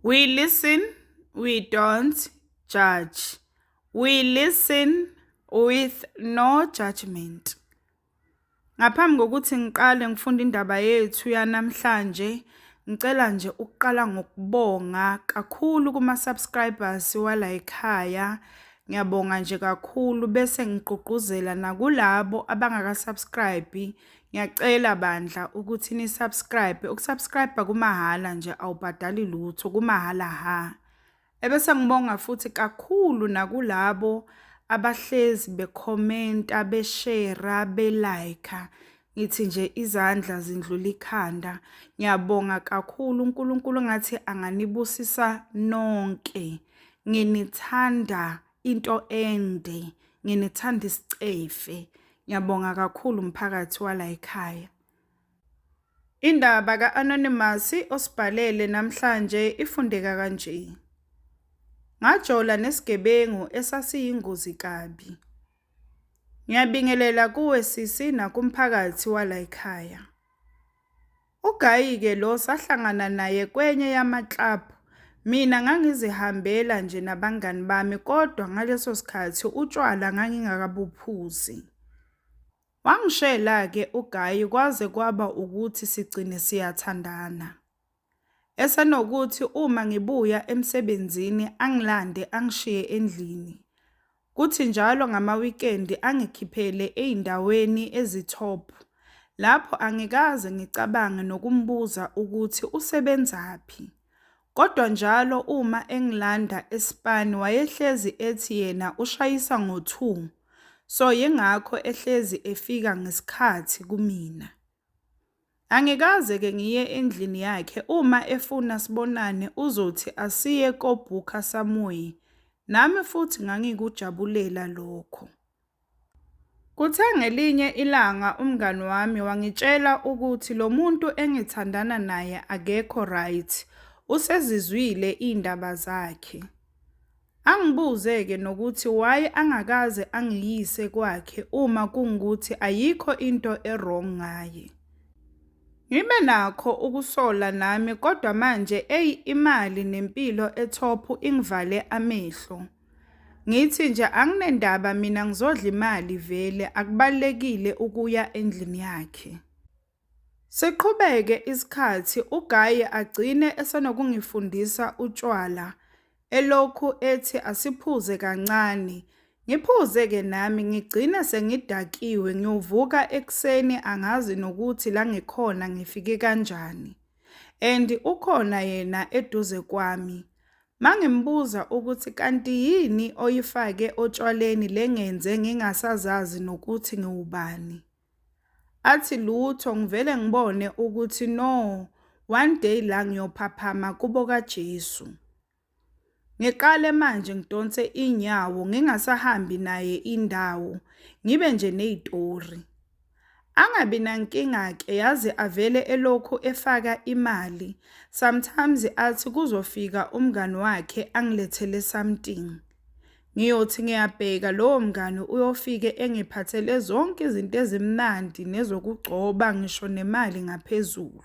We listen, we don't judge. We listen with no judgment. Ngaphambi kokuthi ngiqale ngifunda indaba yethu yanamhlanje, ngicela nje ukuqala ngokubonga kakhulu kuma-subscribers wala ekhaya. Ngiyabonga nje kakhulu bese ngigqugquzela nakulabo abangaka-subscribe. Ngiyacela bandla ukuthi ni-subscribe. Ukusubscribe kumahhala nje awubhadali lutho, kumahhala ha. Ebese ngibonga futhi kakhulu nakulabo abahlezi bekhomenta, beshare, belike. Ngithi nje izandla zindlula ikhanda. Ngiyabonga kakhulu, uNkulunkulu ngathi anganibusisa nonke. Nginithanda into ende, nginithanda isicefe. Ngiyabonga kakhulu umphakathi wala ekhaya. Indaba ka-Anonymous osibhalele namhlanje ifundeka kanje. Ngajola nesigebengu esasiyingozi kabi. Ngiyabingelela kuwe sisi nakumphakathi wala ekhaya. Ugayi-ke lo sahlangana naye kwenye yama-club. Mina ngangizihambela nje nabangani bami kodwa ngaleso sikhathi utshwala ngangingakabuphuzi. Wangishela-ke uGayi kwaze kwaba ukuthi sigcine siyathandana. Esenokuthi uma ngibuya emsebenzini angilande angishiye endlini. Kuthi njalo ngama-weekend angikhiphele ey'ndaweni ezitop. Lapho angikaze ngicabange nokumbuza ukuthi usebenzaphi. Kodwa njalo uma engilanda eSpani wayehlezi ethi yena ushayisa ngo-2. So yingakho ehlezi efika ngesikhathi kumina. Angikaze-ke ngiye endlini yakhe uma efuna sibonane uzothi asiye kobhukha somewhere. Nami futhi ngangikujabulela lokho. Kuthe ngelinye ilanga umngani wami wangitshela ukuthi lo muntu engithandana naye akekho right. Usezizwile indaba zakhe. Angibuze-ke nokuthi why angakaze angiyise kwakhe uma kungukuthi ayikho into wrong ngaye. Ngibe nakho ukusola nami kodwa manje imali nempilo etop ingivale amehlo. Ngithi nje anginendaba mina ngizodla imali vele akubalekile ukuya endlini yakhe. Seqhubeke isikhathi uGayi agcine esenokungifundisa utshwala. Elokhu ethi asiphuze kancane. Ngiphuze-ke nami ngigcine sengidakiwe ngiyovuka ekseni angazi nokuthi la ngikhona ngifike kanjani. And ukhona yena eduze kwami. Mangimbuza ukuthi kanti yini oyifake otshwaleni lengenze ngingasazazi nokuthi ngiwubani. Athi lutho ngivele ngibone ukuthi no, one day la ngiyophaphama kubo kaJesu. Ngiqale manje ngidonse inyawo ngingasahambi naye indawo, ngibe nje nezitori. Angabi nankinga-ke yazi avele elokhu efaka imali. Sometimes athi kuzofika umngani wakhe angilethele something. Ngiyothi ngiyabheka lowo mngani uyofike engiphathele zonke izinto ezimnandi nezokugcoba ngisho nemali ngaphezulu.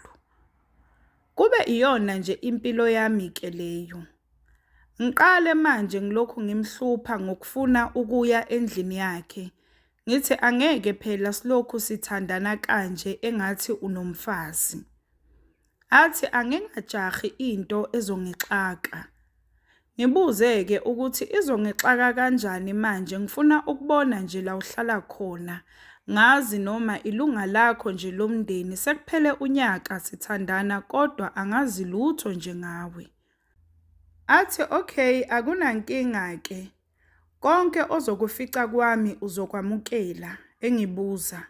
Kube iyona nje impilo yami-ke leyo. Ngiqale manje ngilokhu ngimhlupha ngokufuna ukuya endlini yakhe. Ngithi angeke phela silokhu sithandana kanje engathi unomfazi. Athi angingajahi into ezongixaka. Ngibuze-ke ukuthi izongixaka kanjani manje ngifuna ukubona nje la uhlala khona. Ngazi noma ilunga lakho nje lomndeni sekuphele unyaka sithandana kodwa angazi lutho nje ngawe. Athi okay akunankinga-ke. Konke ozokufica kwami uzokwamukela. Engibuza.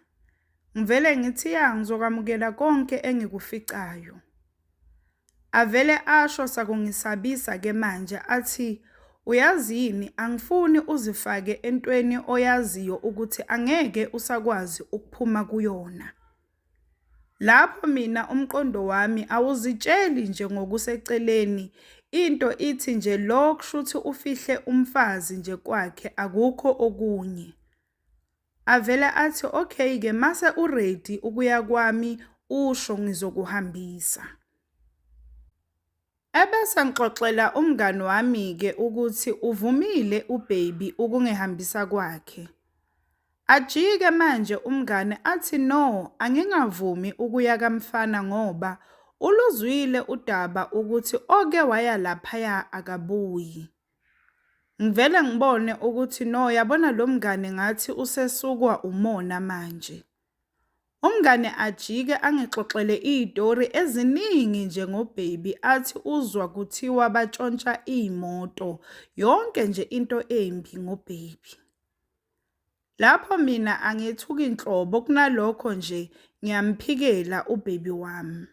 Ngivele ngithi ya ngizokwamukela konke engikuficayo. Avele asho sakungisabisa-ke manje athi uyazini angifuni uzifake entweni oyaziyo ukuthi angeke usakwazi ukuphuma kuyona. Lapho mina umqondo wami awuzitsheli nje ngokuseceleni. Into ithi nje lo kushuthi ufihle umfazi nje kwakhe akukho okunye. Avele athi okay-ke mase uready ukuya kwami usho ngizokuhambisa. Ebese ngixoxela umngani wami-ke ukuthi uvumile uBaby ukungihambisa kwakhe. Ajike manje umngane athi no, angingavumi ukuya kamfana ngoba uluzwile udaba ukuthi oke waya laphaya akabuyi. Ngivele ngibone ukuthi no, yabona lo mngane ngathi usesukwa umona manje. Umngane ajike angixoxele izitori eziningi nje ngoBaby athi uzwa kuthiwa batshontsha imoto, yonke nje into embi ngoBaby. Lapho mina angethuki inhlobo kunalokho nje ngiyamphikela uBaby wami.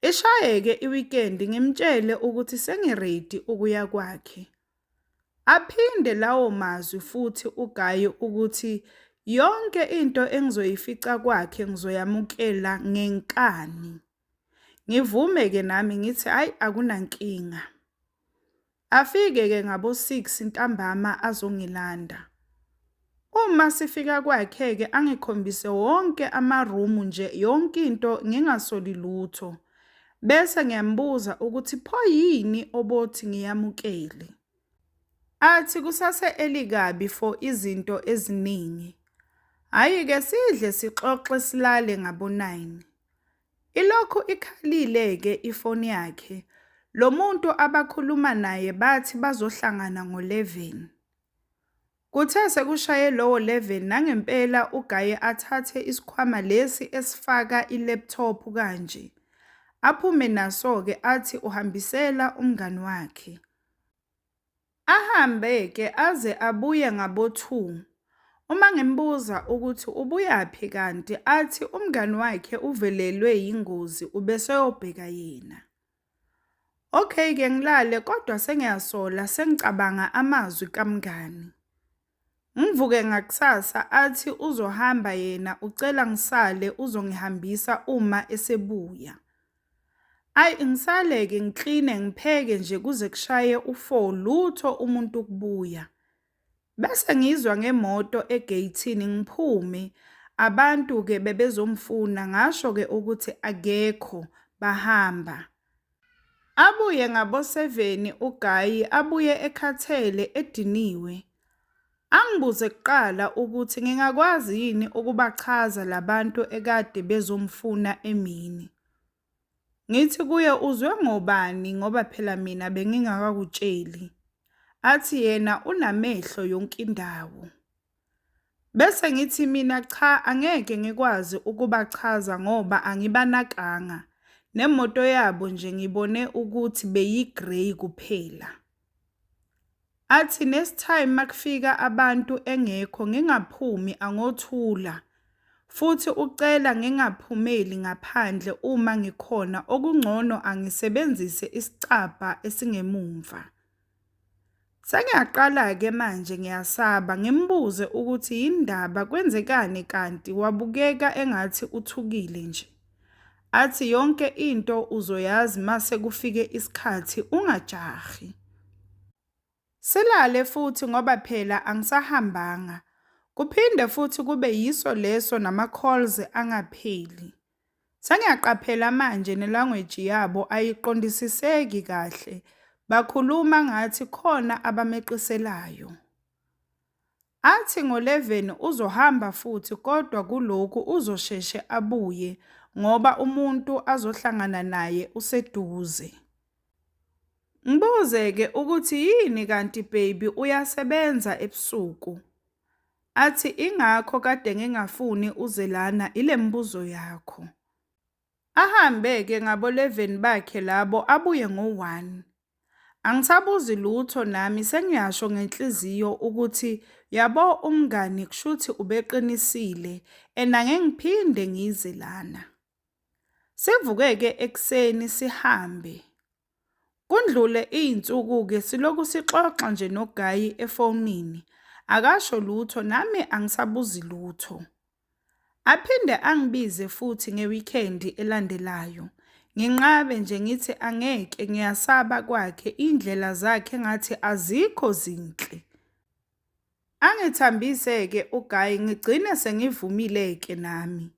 Ishayeke iweekend ngimtshele ukuthi sengiready ukuya kwakhe. Aphinde lawo mazwi futhi uGaye ukuthi yonke into engizoyifica kwakhe ngizoyamukela ngenkani. Ngivume ke nami ngithi hayi akunankinga. Afike ke ngabo 6 ntambama azongilanda. Uma sifika kwakhe ke angikhombise wonke ama-room nje yonke into ngingasoli lutho. Bese ngiyambuza ukuthi pho yini obothi ngiyamukele. Athi kusase elikabi for izinto eziningi. Hayi ke sidle sixoxe silale ngabo 9. Ilokhu ikhalile ke ifoni yakhe. Lo muntu abakhuluma naye bathi bazohlangana ngo-11. Kuthe sekushaye lowo 11 nangempela uGaye athathe isikhwama lesi esifaka ilaptop kanje. Aphume naso ke athi uhambisela umngani wakhe. Ahambe ke aze abuye ngabo 2. Uma ngimbuza ukuthi ubuyaphi kanti athi umngani wakhe uvelelwe ingozi ubeseyobheka yena. Okay ke ngilale kodwa sengiyasola sengicabanga amazwi kamngani. Ngivuke ngakusasa athi uzohamba yena ucela ngisale uzongihambisa uma esebuya. Ayi ngisale ke ngikline ngipheke nje kuze kushaye u4 lutho umuntu kubuya. Bese ngizwa ngemoto egeyithini ngiphume abantu ke bebezomfuna ngasho ke ukuthi akekho bahamba. Abuye ngabo 7 uGaye abuye ekhathele ediniwe. Angibuze kuqala ukuthi ngingakwazi yini ukubachaza labantu ekade bezomfuna emini. Ngithi kuye uzwe ngobani ngoba phela mina bengingakakutsheli. Athi yena unamehlo yonke indawo. Bese ngithi mina cha angeke ngikwazi ukubachaza ngoba angibanakanga. Nemoto yabo nje ngibone ukuthi beyigrey kuphela. Athi next time makufika abantu engekho ngingaphumi angothula. Futhi ucela ngingaphumeli ngaphandle uma ngikhona okungcono angisebenzise isicabha esingemumva. Sengiyaqala ke manje ngiyasaba ngimbuze ukuthi indaba kwenzekani kanti wabukeka engathi uthukile nje. Athi yonke into uzoyazi mase kufike isikhathi ungajahi. Silale futhi ngoba phela angisahambanga. Kuphinde futhi kube yiso leso nama-calls angapheli. Sengiyaqaphela manje nelanguage yabo ayiqondisiseki kahle. Bakhuluma ngathi khona abameqiselayo. Athi ngo-11 uzohamba futhi kodwa kulokhu uzosheshe abuye ngoba umuntu azohlangana naye useduze. Ngibuze ke ukuthi yini kanti Baby uyasebenza ebusuku. Athi ingakho kade ngingafuni uzelana ile mbuzo yakho. Ahambe ke ngabo 11 bakhe labo abuye ngo-1. Angisabuzi lutho nami sengiyasho ngenhliziyo ukuthi yabo umngani kushuthi ubeqinisile ngeke ngizelana. Sivuke ke ekseni sihambe. Kundlule izinsuku ke siloku sixoxa nje noGaye efonini. Akasho lutho nami angisabuzi lutho. Aphinde angibize futhi ngeweekend elandelayo. Nginqabe nje ngithi angeke ngiyasaba kwakhe indlela zakhe ngathi azikho zinhle. Angithambise ke uGaye ngigcine sengivumile ke nami.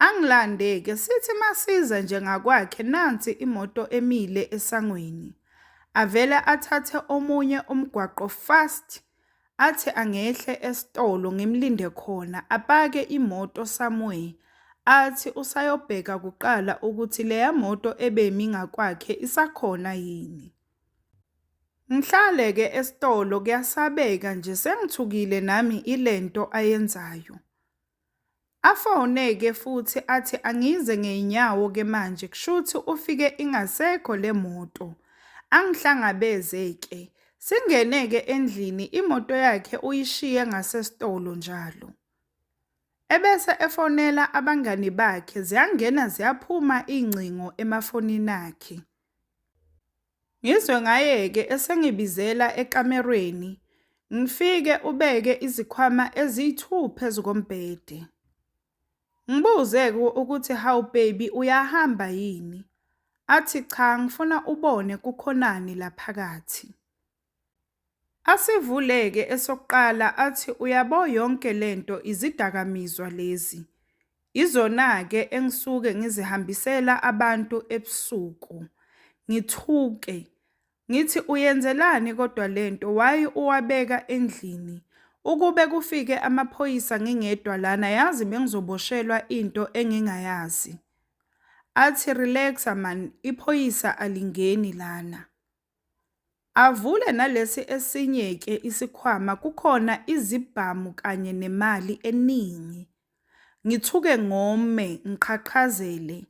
Angilande-ke sithi masiza njengakwakhe nansi imoto emile esangweni. Avele athathe omunye umgwaqo fast, athi angehle esitolo ngimlinde khona apake imoto somewhere. Athi usayobheka kuqala ukuthi leya moto ebemi ngakwakhe isakhona yini. Ngihlale-ke esitolo kuyasabeka nje sengithukile nami ilento ayenzayo. Afone-ke futhi athi angize ngey'nyawo-ke manje kushuthi ufike ingasekho le moto. Angihlangabeze-ke, singene-ke endlini imoto yakhe uyishiye ngasesitolo njalo. Ebese efonela abangani bakhe ziyangena ziyaphuma iy'ngcingo emafonini akhe. Ngizwe ngaye-ke esengibizela ekamerweni, ngifike ubeke izikhwama eziyi-2 phezu kombhede. Ngibuze-ke ukuthi hawu baby uyahamba yini? Athi cha ngifuna ubone kukhonani la phakathi. Asivule-ke esokuqala athi uyabo yonke lento izidakamizwa lezi. Izona-ke engisuke ngizihambisela abantu ebusuku. Ngithuke. Ngithi uyenzelani kodwa lento why uwabeka endlini? Ukube kufike amaphoyisa ngingedwa lana yazi bengizoboshelwa into engingayazi. Athi relaxa man, iphoyisa alingeni lana. Avule nalesi esinye-ke isikhwama kukhona izibhamu kanye nemali eningi. Ngithuke ngome, ngiqhaqhazele.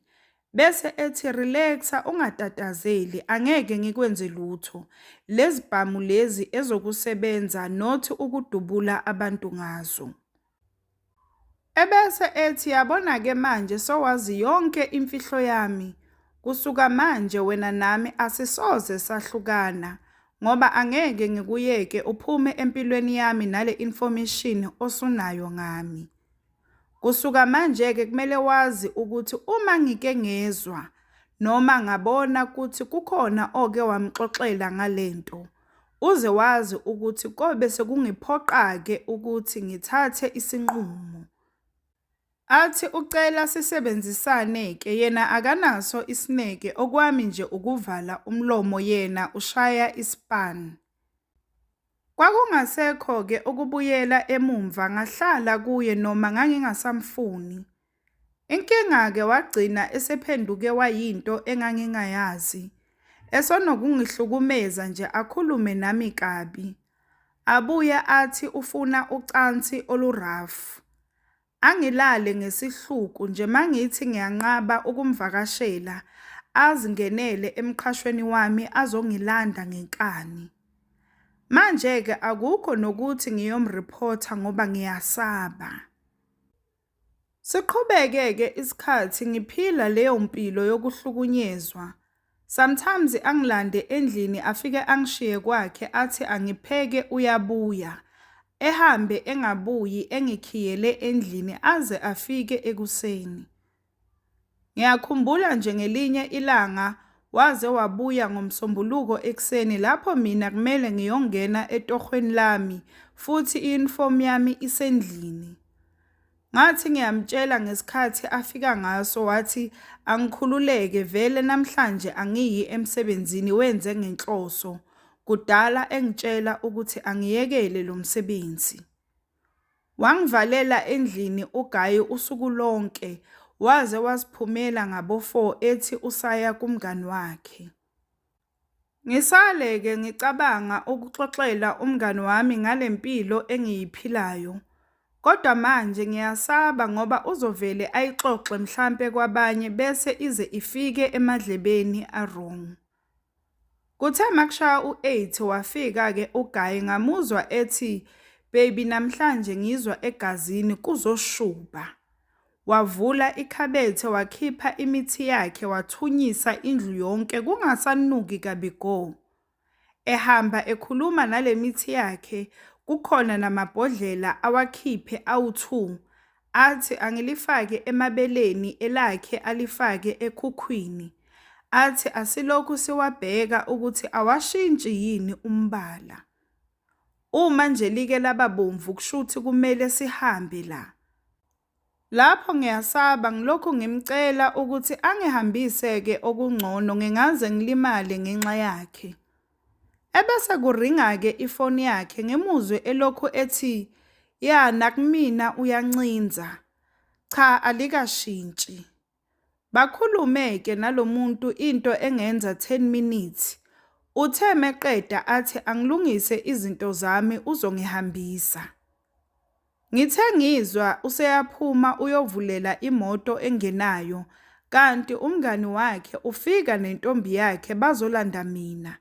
Bese ethi relaxa ungatatazeli, angeke ngikwenze lutho. Lezi bhamu lezi ezokusebenza nothi ukudubula abantu ngazo. Ebese ethi yabona-ke manje sowazi yonke imfihlo yami. Kusuka manje wena nami asisoze sahlukana ngoba angeke ngikuyeke uphume empilweni yami nale information osunayo ngami. Kusuka manje-ke kumele wazi ukuthi uma ngike ngezwa noma ngabona ukuthi kukhona oke wamxoxela ngalento, uze wazi ukuthi kobe sekungiphoqa-ke ukuthi ngithathe isinqumo. Athi ucela sisebenzisane-ke yena akanaso isineke okwami nje ukuvala umlomo yena ushaya ispan. Kwakungasekho-ke ukubuyela emumva ngahlala kuye noma ngangingasamfuni. Inkinga-ke wagcina esephenduke wayinto engangingayazi. Esonokungihlukumeza nje akhulume nami kabi. Abuya athi ufuna ucansi olurafu. Angilale ngesihluku nje mangithi ngiyanqaba ukumvakashela azingenele emqhashweni wami azongilanda ngenkani. Manje-ke akukho nokuthi ngiyomreporta ngoba ngiyasaba. Siqhubeke-ke isikhathi ngiphila leyo mpilo yokuhlukunyezwa. Sometimes angilande endlini afike angishiye kwakhe athi angipheke uyabuya. Ehambe engabuyi engikhiyele endlini aze afike ekuseni. Ngiyakhumbula nje ngelinye ilanga waze wabuya ngomsombuluko ekuseni lapho mina kumele ngiyongena etohweni lami futhi i-uniform yami isendlini. Ngathi ngiyamtshela ngesikhathi afika ngaso wathi angikhululeke vele namhlanje angiyi emsebenzini wenze ngenhloso. Kudala engitshela ukuthi angiyekele lo msebenzi. Wangivalela endlini uGayi usuku lonke waze wasiphumela ngabo-4 ethi usaya kumngani wakhe. Ngisale-ke ngicabanga ukuxoxela umngani wami ngale mpilo engiyiphilayo. Kodwa manje ngiyasaba ngoba uzovele ayixoxe mhlambe kwabanye bese ize ifike emadlebeni a-wrong. Kuthe makushaya u-8 wafika-ke uGayi ngamuzwa ethi, baby namhlanje ngizwa egazini kuzoshuba. Wavula ikhabethe wakhipha imithi yakhe wathunyisa indlu yonke kungasanuki kabi go. Ehamba ekhuluma nale mithi yakhe kukhona namabhodlela awakhiphe awu2 athi angilifake emabeleni elakhe alifake ekhukhwini. Athi asilokhu siwabheka ukuthi awashintshi yini umbala. Uma nje like lababomvu kushuthi kumele sihambe la. Lapho ngiyasaba ngilokhu ngimcela ukuthi angihambise-ke okungcono ngingaze ngilimale ngenxa yakhe. Ebese kuringa-ke ifoni yakhe ngimuzwe elokhu ethi, "Ya nakumina uyancinza. Cha alikashintshi." Bakhulume-ke nalomuntu into engenza 10 minutes. Uthe meqeda athi angilungise izinto zami uzongihambisa. Ngithe ngizwa useyaphuma uyovulela imoto engenayo, kanti umngani wakhe ufika nentombi yakhe bazolanda mina.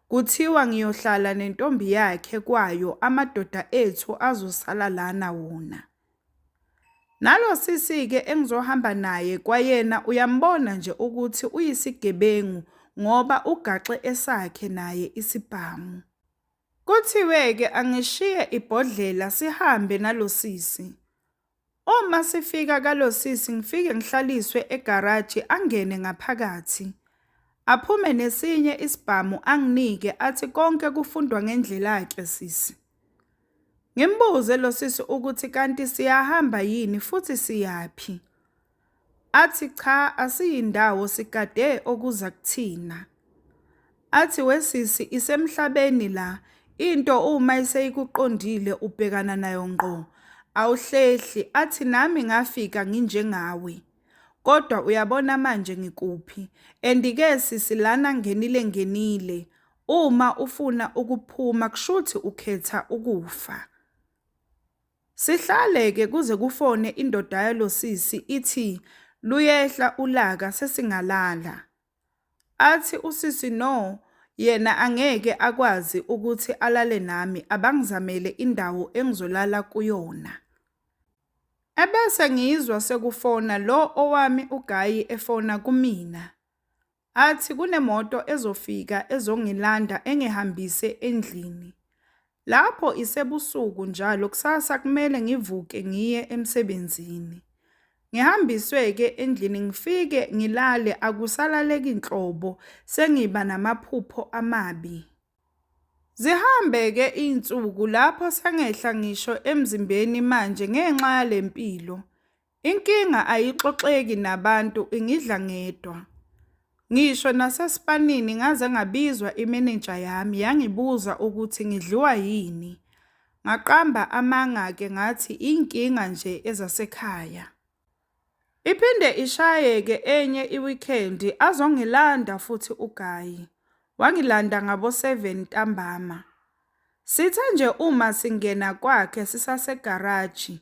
Kuthiwa ngiyohlala nentombi yakhe kwayo amadoda ethu azosala lana wona. Nalo sisi-ke engizohamba naye kwayena uyambona nje ukuthi uyisigebengu ngoba ugaxe esakhe naye isibhamu. Kuthiwe-ke angishiye ibhodlela sihambe nalo sisi. Uma sifika kalo sisi ngifike ngihlaliswe egaraji angene ngaphakathi. Aphume nesinye isibhamu anginike athi konke kufundwa ngendlela yakhe sisi. Ngimbuze lo sisi ukuthi kanti siyahamba yini futhi siyaphi. Athi cha asiyindawo sigade okuza kuthina. Athi wesisi isemhlabeni la into uma iseyikuqondile ubhekana nayo ngqo. Awuhlehli athi nami ngafika nginjengawe. Kodwa uyabona manje ngikuphi andike sisi lana ngenile. Uma ufuna ukuphuma kushuthi ukhetha ukufa. Sihlale-ke kuze kufone indoda yalo sisi ithi luyehla ulaka sesingalala. Athi usisi no, yena angeke akwazi ukuthi alale nami abangizamele indawo engizolala kuyona. Ebese ngizwa sekufona lo owami uGayi efona kumina. Athi kunemoto ezofika ezongilanda engihambise endlini. Lapho isebusuku njalo kusasa kumele ngivuke ngiye emsebenzini. Ngihambiswe-ke endlini ngifike ngilale akusalaleki inhlobo sengiba namaphupho amabi. Zihambe-ke insuku lapho sengehla ngisho emzimbeni manje ngenxa yalempilo. Inkinga ayixoxeki nabantu ingidla ngedwa. Ngisho nasesipanini ngaze ngabizwa imeneja yami yangibuza ukuthi ngidliwa yini. Ngaqamba amanga-ke ngathi inkinga nje ezasekhaya. Iphinde ishaye-ke enye iweekend azongilanda futhi uGayi. Wangilanda ngabo 7 ntambama. Sithe nje uma singena kwakhe sisasegaraji.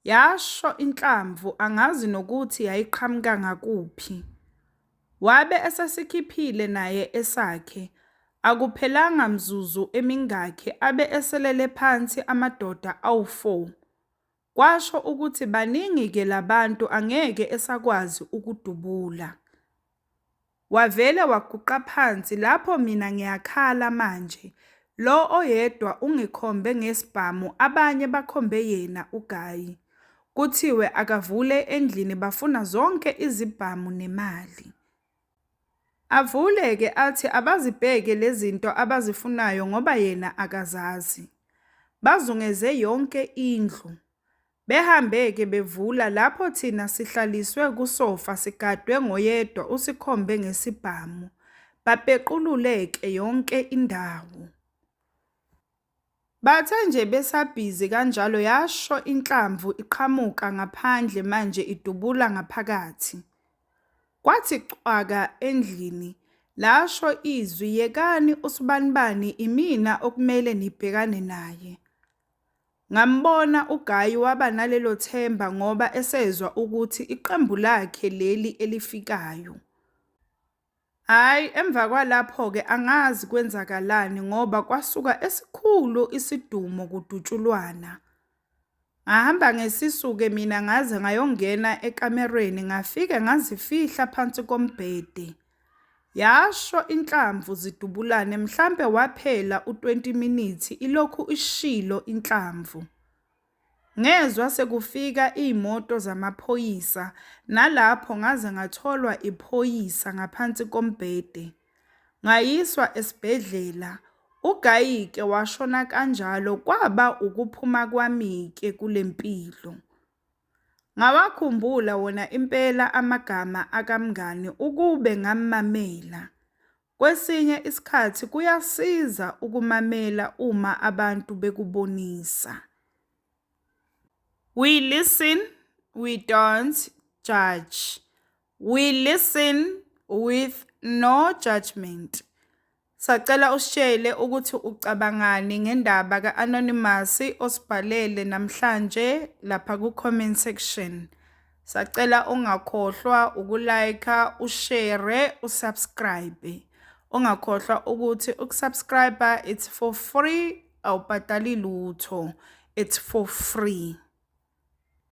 Yasho inhlamvu angazi nokuthi yayiqhamuka ngakuphi. Wabe esesikhiphile naye esakhe. Akuphelanga mzuzu emingakhe abe eselele phansi amadoda awu4. Kwasho ukuthi baningi-ke labantu angeke esakwazi ukudubula. Wavele waguqa phansi lapho mina ngiyakhala manje. Lo oyedwa ungikhombe ngesibhamu abanye bakhombe yena uGayi. Kuthiwe akavule endlini bafuna zonke izibhamu nemali. Avule-ke athi abazibheke lezinto abazifunayo ngoba yena akazazi. Bazungeze yonke indlu. Behambe-ke bevula lapho thina sihlaliswe kusofa sigadwe ngoyedwa usikhombe ngesibhamu. Bapequluleke yonke indawo. Bathe nje besabhizi kanjalo yasho inhlamvu iqhamuka ngaphandle manje idubula ngaphakathi. Kwathi cwaka endlini lasho izwi yekani usibanibani imina okumele nibhekane naye. Ngambona uGayi waba nalelo themba ngoba esezwa ukuthi iqembu lakhe leli elifikayo. Hayi emva kwalapho-ke angazi kwenzakalani ngoba kwasuka esikhulu isidumo kudutshulwana. Ngahamba ngesisuke mina ngaze ngayongena ekamereni ngafike ngazifihla phansi kombhede. Yasho inhlamvu zidubulane mhlambe waphela u20 minutes ilokhu ishilo inhlamvu. Ngezwe sekufika izimoto zamaphoyisa nalapho ngaze ngatholwa iphoyisa ngaphansi kombhede. Ngayiswa esibhedlela. uGayi-ke washona kanjalo kwaba ukuphuma kwami-ke kulempilo. Ngawakhumbula wona impela amagama akamngani ukube ngamamela. Kwesinye isikhathi kuyasiza ukumamela uma abantu bekubonisa. We listen, we don't judge. We listen with no judgment. Sacela usitshele ukuthi ucabangani ngendaba ka-Anonymous osibhalele namhlanje lapha ku-comment section. Sacela ungakhohlwa ukulike, ushare, usubscribe. Ungakhohlwa ukuthi ukusubscribe it's for free, awubhadali lutho. It's for free.